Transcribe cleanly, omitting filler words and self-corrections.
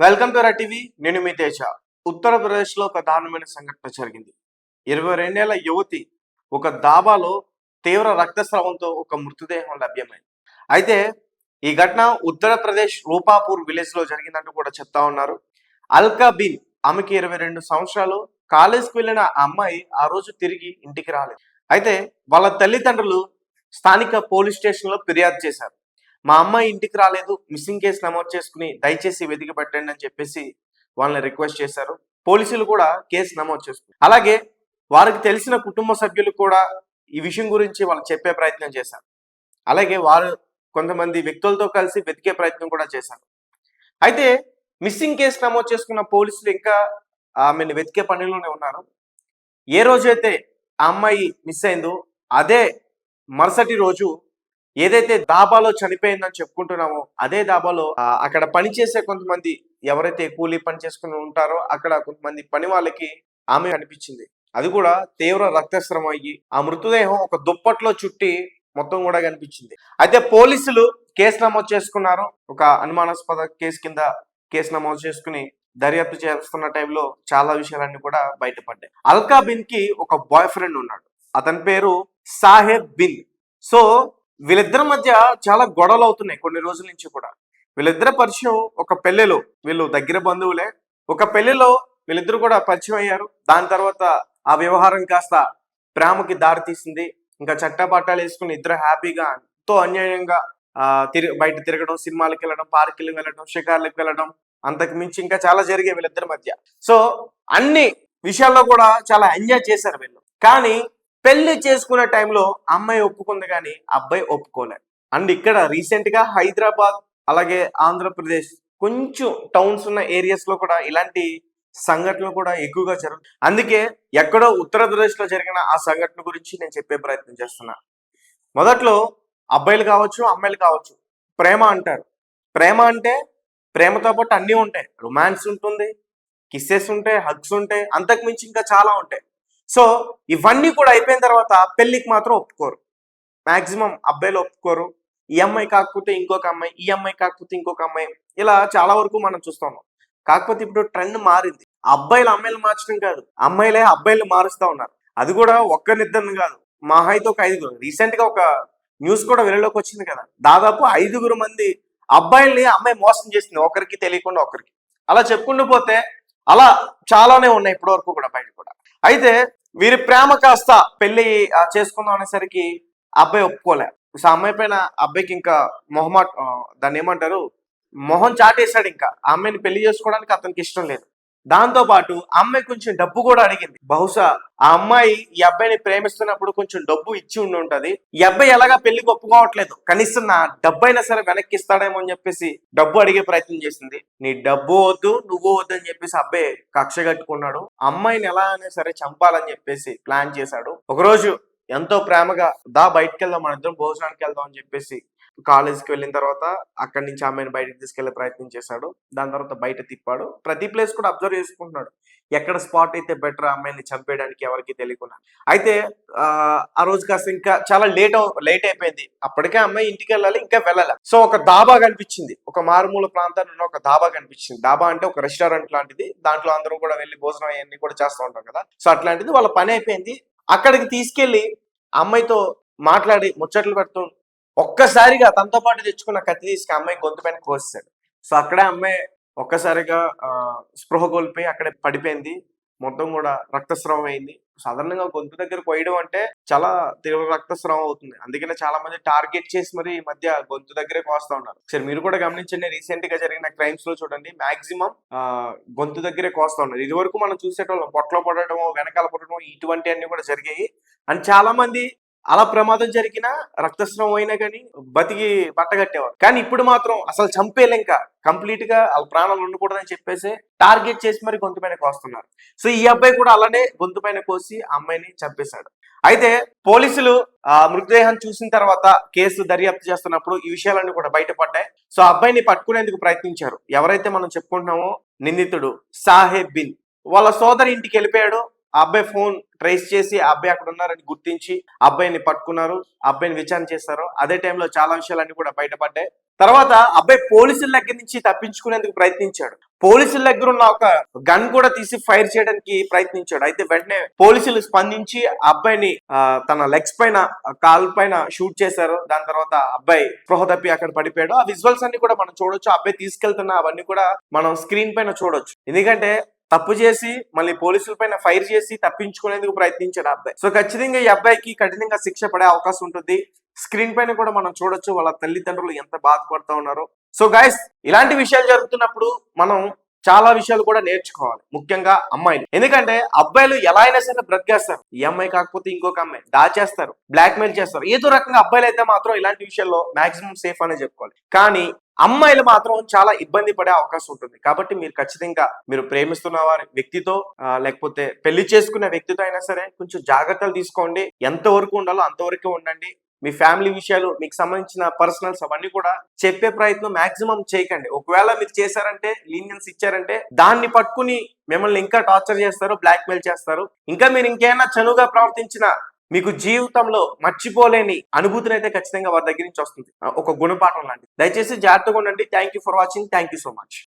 Welcome to TV. నేను మీ తేజ. ఉత్తరప్రదేశ్లో ఒక దారుణమైన సంఘటన జరిగింది. 22 ఏళ్ల యువతి ఒక దాబాలో తీవ్ర రక్తస్రావంతో ఒక మృతదేహం లభ్యమైంది. అయితే ఈ ఘటన ఉత్తరప్రదేశ్ రూపాపూర్ విలేజ్ లో జరిగిందంటూ కూడా చెప్తా ఉన్నారు. అల్కా బిన్, ఆమెకి 22 సంవత్సరాలు. కాలేజ్కి వెళ్ళిన ఆ అమ్మాయి ఆ రోజు తిరిగి ఇంటికి రాలేదు. అయితే వాళ్ళ తల్లిదండ్రులు స్థానిక పోలీస్ స్టేషన్ లో ఫిర్యాదు చేశారు. మా అమ్మాయి ఇంటికి రాలేదు, మిస్సింగ్ కేసు నమోదు చేసుకుని దయచేసి వెతికి పెట్టండి అని చెప్పేసి వాళ్ళని రిక్వెస్ట్ చేశారు. పోలీసులు కూడా కేసు నమోదు చేసుకున్నారు. అలాగే వారికి తెలిసిన కుటుంబ సభ్యులు కూడా ఈ విషయం గురించి వాళ్ళు చెప్పే ప్రయత్నం చేశారు. అలాగే వారు కొంతమంది వ్యక్తులతో కలిసి వెతికే ప్రయత్నం కూడా చేశారు. అయితే మిస్సింగ్ కేసు నమోదు చేసుకున్న పోలీసులు ఇంకా ఆమెను వెతికే పనిలోనే ఉన్నారు. ఏ రోజైతే ఆ అమ్మాయి మిస్ అయిందో అదే మరుసటి రోజు ఏదైతే దాబాలో చనిపోయిందని చెప్పుకుంటున్నామో అదే దాబాలో అక్కడ పనిచేసే కొంతమంది ఎవరైతే కూలీ పని చేసుకుని ఉంటారో అక్కడ కొంతమంది పని వాళ్ళకి ఆమె కనిపించింది. అది కూడా తీవ్ర రక్తస్రావం అయ్యి ఆ మృతదేహం ఒక దుప్పట్లో చుట్టి మొత్తం కూడా కనిపించింది. అయితే పోలీసులు కేసు నమోదు చేసుకున్నారు. ఒక అనుమానాస్పద కేసు కింద కేసు నమోదు చేసుకుని దర్యాప్తు చేస్తున్న టైంలో చాలా విషయాలన్నీ కూడా బయటపడ్డాయి. అల్కా బిన్ కి ఒక బాయ్ ఫ్రెండ్ ఉన్నాడు. అతని పేరు సాహెబ్ బిన్. సో వీళ్ళిద్దరి మధ్య చాలా గొడవలు అవుతున్నాయి కొన్ని రోజుల నుంచి కూడా. వీళ్ళిద్దరి పరిచయం ఒక పెళ్లిలో, వీళ్ళు దగ్గర బంధువులే, ఒక పెళ్లిలో వీళ్ళిద్దరు కూడా పరిచయం అయ్యారు. దాని తర్వాత ఆ వ్యవహారం కాస్త ప్రేమకి దారి తీసింది. ఇంకా చట్టపట్టాలు వేసుకుని ఇద్దరు హ్యాపీగా ఎంతో అన్యాయంగా బయట తిరగడం, సినిమాలకు వెళ్ళడం, పార్కులకు వెళ్ళడం, షికార్లకు వెళ్ళడం, అంతకు మించి ఇంకా చాలా జరిగాయి వీళ్ళిద్దరి మధ్య. సో అన్ని విషయాల్లో కూడా చాలా ఎంజాయ్ చేశారు వీళ్ళు. కానీ పెళ్లి చేసుకునే టైంలో అమ్మాయి ఒప్పుకుంది కానీ అబ్బాయి ఒప్పుకోలేదు. అండ్ ఇక్కడ రీసెంట్ గా హైదరాబాద్ అలాగే ఆంధ్రప్రదేశ్ కొంచెం టౌన్స్ ఉన్న ఏరియాస్ లో కూడా ఇలాంటి సంఘటనలు కూడా ఎక్కువగా జరుగుతాయి. అందుకే ఎక్కడో ఉత్తరప్రదేశ్ లో జరిగిన ఆ సంఘటన గురించి నేను చెప్పే ప్రయత్నం చేస్తున్నా. మొదట్లో అబ్బాయిలు కావచ్చు, అమ్మాయిలు కావచ్చు, ప్రేమ అంటారు. ప్రేమ అంటే ప్రేమతో పాటు అన్నీ ఉంటాయి. రొమాన్స్ ఉంటుంది, కిస్సెస్ ఉంటాయి, హగ్స్ ఉంటాయి, అంతకు మించి ఇంకా చాలా ఉంటాయి. సో ఇవన్నీ కూడా అయిపోయిన తర్వాత పెళ్లికి మాత్రం ఒప్పుకోరు. మాక్సిమం అబ్బాయిలు ఒప్పుకోరు. ఈ అమ్మాయి కాకపోతే ఇంకొక అమ్మాయి, ఈ అమ్మాయి కాకపోతే ఇంకొక అమ్మాయి, ఇలా చాలా వరకు మనం చూస్తాము. కాకపోతే ఇప్పుడు ట్రెండ్ మారింది. అబ్బాయిలు అమ్మాయిలు మార్చడం కాదు, అమ్మాయిలే అబ్బాయిలు మారుస్తా ఉన్నారు. అది కూడా ఒక్కరిద్దరిని కాదు, మహా అయితే ఒక 5. రీసెంట్ గా ఒక న్యూస్ కూడా వెలుగులోకి వచ్చింది కదా, దాదాపు 5 మంది అబ్బాయిల్ని అమ్మాయి మోసం చేసింది, ఒకరికి తెలియకుండా ఒకరికి. అలా చెప్పుకుంటూ పోతే అలా చాలానే ఉన్నాయి ఇప్పటి వరకు కూడా బయట కూడా. అయితే వీరి ప్రేమ కాస్త పెళ్లి చేసుకుందాం అనేసరికి అబ్బాయి ఒప్పుకోలే. సో అమ్మాయి పైన అబ్బాయికి ఇంకా దాన్ని ఏమంటారు, మొహం చాటేశాడు. ఇంకా ఆ అమ్మాయిని పెళ్లి చేసుకోవడానికి అతనికి ఇష్టం లేదు. దాంతో పాటు అమ్మాయి కొంచెం డబ్బు కూడా అడిగింది. బహుశా ఆ అమ్మాయి ఈ అబ్బాయిని ప్రేమిస్తున్నప్పుడు కొంచెం డబ్బు ఇచ్చి ఉండి. ఈ అబ్బాయి ఎలాగా పెళ్లికి ఒప్పుకోవట్లేదు, కనీసం నా డబ్బు అయినా సరే వెనక్కి ఇస్తాడేమో అని చెప్పేసి డబ్బు అడిగే ప్రయత్నం చేసింది. నీ డబ్బు వద్దు, నువ్వు వద్దు అని చెప్పేసి అబ్బాయి కక్ష కట్టుకున్నాడు. అమ్మాయిని ఎలా అయినా సరే చంపాలని చెప్పేసి ప్లాన్ చేశాడు. ఒకరోజు ఎంతో ప్రేమగా బయటకు వెళ్దాం, మన ఇద్దరం భోజనానికి వెళ్దాం అని చెప్పేసి కాలేజ్కి వెళ్ళిన తర్వాత అక్కడి నుంచి అమ్మాయిని బయటకు తీసుకెళ్లే ప్రయత్నం చేశాడు. దాని తర్వాత బయట తిప్పాడు. ప్రతి ప్లేస్ కూడా అబ్జర్వ్ చేసుకుంటున్నాడు, ఎక్కడ స్పాట్ అయితే బెటర్ అమ్మాయిని చంపేయడానికి ఎవరికి తెలియకుండా. అయితే ఆ రోజు కాస్త ఇంకా చాలా లేట్ అయిపోయింది. అప్పటికే అమ్మాయి ఇంటికి వెళ్ళాలి, ఇంకా వెళ్ళాలి. సో ఒక దాబా కనిపించింది, ఒక మారుమూల ప్రాంతాల్లో ఒక దాబా కనిపించింది. దాబా అంటే ఒక రెస్టారెంట్ లాంటిది, దాంట్లో అందరూ కూడా వెళ్ళి భోజనం అవన్నీ కూడా చేస్తూ ఉంటారు కదా. సో అట్లాంటిది వాళ్ళ పని అయిపోయింది. అక్కడికి తీసుకెళ్లి అమ్మాయితో మాట్లాడి ముచ్చట్లు పెడుతూ ఒక్కసారిగా తనతో పాటు తెచ్చుకున్న కత్తి తీసుకు అమ్మాయి గొంతు పైన కోసేశాడు. సో అక్కడే అమ్మాయి ఒక్కసారిగా స్పృహ కోల్పోయి అక్కడే పడిపోయింది. మొత్తం కూడా రక్తస్రావం అయింది. సాధారణంగా గొంతు దగ్గర కోయడం అంటే చాలా తీవ్ర రక్తస్రావం అవుతుంది. అందుకనే చాలా మంది టార్గెట్ చేసి మరి ఈ మధ్య గొంతు దగ్గరే కోస్తా ఉన్నారు. సరే మీరు కూడా గమనించండి, రీసెంట్ గా జరిగిన క్రైమ్స్ లో చూడండి, మాక్సిమం గొంతు దగ్గరే కోస్తా ఉన్నారు. ఇది వరకు మనం చూసేటోళ్ళం పొట్టలో పడటం, వెనకాల పడటం, ఇటువంటి అన్ని కూడా జరిగాయి. అండ్ చాలా మంది అలా ప్రమాదం జరిగినా రక్తస్రావం అయినా కానీ బతికి పట్టగట్టేవారు. కానీ ఇప్పుడు మాత్రం అసలు చంపేలే, ఇంకా కంప్లీట్ గా వాళ్ళ ప్రాణాలు ఉండకూడదని చెప్పేసి టార్గెట్ చేసి మరి గొంతు పైన కోస్తున్నారు. సో ఈ అబ్బాయి కూడా అలానే గొంతు పైన కోసి అమ్మాయిని చంపేశాడు. అయితే పోలీసులు మృతదేహం చూసిన తర్వాత కేసు దర్యాప్తు చేస్తున్నప్పుడు ఈ విషయాలన్నీ కూడా బయటపడ్డాయి. సో అబ్బాయిని పట్టుకునేందుకు ప్రయత్నించారు. ఎవరైతే మనం చెప్పుకుంటున్నామో నిందితుడు సాహెబ్ బిన్, వాళ్ళ సోదరి ఇంటికి వెళ్ళిపోయాడు. ఆ అబ్బాయి ఫోన్ ట్రేస్ చేసి ఆ అబ్బాయి అక్కడ ఉన్నారని గుర్తించి అబ్బాయిని పట్టుకున్నారు, అబ్బాయిని విచారణ చేస్తారు. అదే టైంలో చాలా విషయాలన్నీ కూడా బయటపడ్డాయి. తర్వాత అబ్బాయి పోలీసుల దగ్గర నుంచి తప్పించుకునేందుకు ప్రయత్నించాడు. పోలీసుల దగ్గర ఉన్న ఒక గన్ కూడా తీసి ఫైర్ చేయడానికి ప్రయత్నించాడు. అయితే వెంటనే పోలీసులు స్పందించి ఆ అబ్బాయిని తన లెగ్స్ పైన కాల్ పైన షూట్ చేశారు. దాని తర్వాత అబ్బాయి స్పృహ తప్పి అక్కడ పడిపోయాడు. ఆ విజువల్స్ అన్ని కూడా మనం చూడొచ్చు. అబ్బాయి తీసుకెళ్తున్న అవన్నీ కూడా మనం స్క్రీన్ పైన చూడొచ్చు. ఎందుకంటే తప్పు చేసి మళ్ళీ పోలీసుల పైన ఫైర్ చేసి తప్పించుకునేందుకు ప్రయత్నించాడు అబ్బాయి. సో ఖచ్చితంగా ఈ అబ్బాయికి కఠినంగా శిక్ష పడే అవకాశం ఉంటుంది. స్క్రీన్ పైన కూడా మనం చూడొచ్చు వాళ్ళ తల్లిదండ్రులు ఎంత బాధపడుతూ ఉన్నారో. సో గైస్, ఇలాంటి విషయాలు జరుగుతున్నప్పుడు మనం చాలా విషయాలు కూడా నేర్చుకోవాలి, ముఖ్యంగా అమ్మాయిలు. ఎందుకంటే అబ్బాయిలు ఎలా అయినా సరే బ్రతికేస్తారు. ఈ అమ్మాయి కాకపోతే ఇంకొక అమ్మాయి దాచేస్తారు, బ్లాక్ మెయిల్ చేస్తారు. ఏదో రకంగా అబ్బాయిలు అయితే మాత్రం ఇలాంటి విషయాల్లో మాక్సిమం సేఫ్ అనే చెప్పుకోవాలి. కానీ అమ్మాయిలు మాత్రం చాలా ఇబ్బంది పడే అవకాశం ఉంటుంది. కాబట్టి మీరు ఖచ్చితంగా మీరు ప్రేమిస్తున్న వారి వ్యక్తితో లేకపోతే పెళ్లి చేసుకునే వ్యక్తితో అయినా సరే కొంచెం జాగ్రత్తలు తీసుకోండి. ఎంత వరకు ఉండాలో అంతవరకు ఉండండి. మీ ఫ్యామిలీ విషయాలు, మీకు సంబంధించిన పర్సనల్స్ అవన్నీ కూడా చెప్పే ప్రయత్నం మాక్సిమం చేయకండి. ఒకవేళ మీరు చేశారంటే, లీనియన్స్ ఇచ్చారంటే దాన్ని పట్టుకుని మిమ్మల్ని ఇంకా టార్చర్ చేస్తారు, బ్లాక్ మెయిల్ చేస్తారు. ఇంకా మీరు ఇంకేమైనా చనువుగా ప్రవర్తించిన మీకు జీవితంలో మర్చిపోలేని అనుభూతిని అయితే ఖచ్చితంగా వారి దగ్గర నుంచి వస్తుంది, ఒక గుణపాఠం లాంటిది. దయచేసి జాగ్రత్తగా ఉండండి. Thank you for watching. Thank you so much.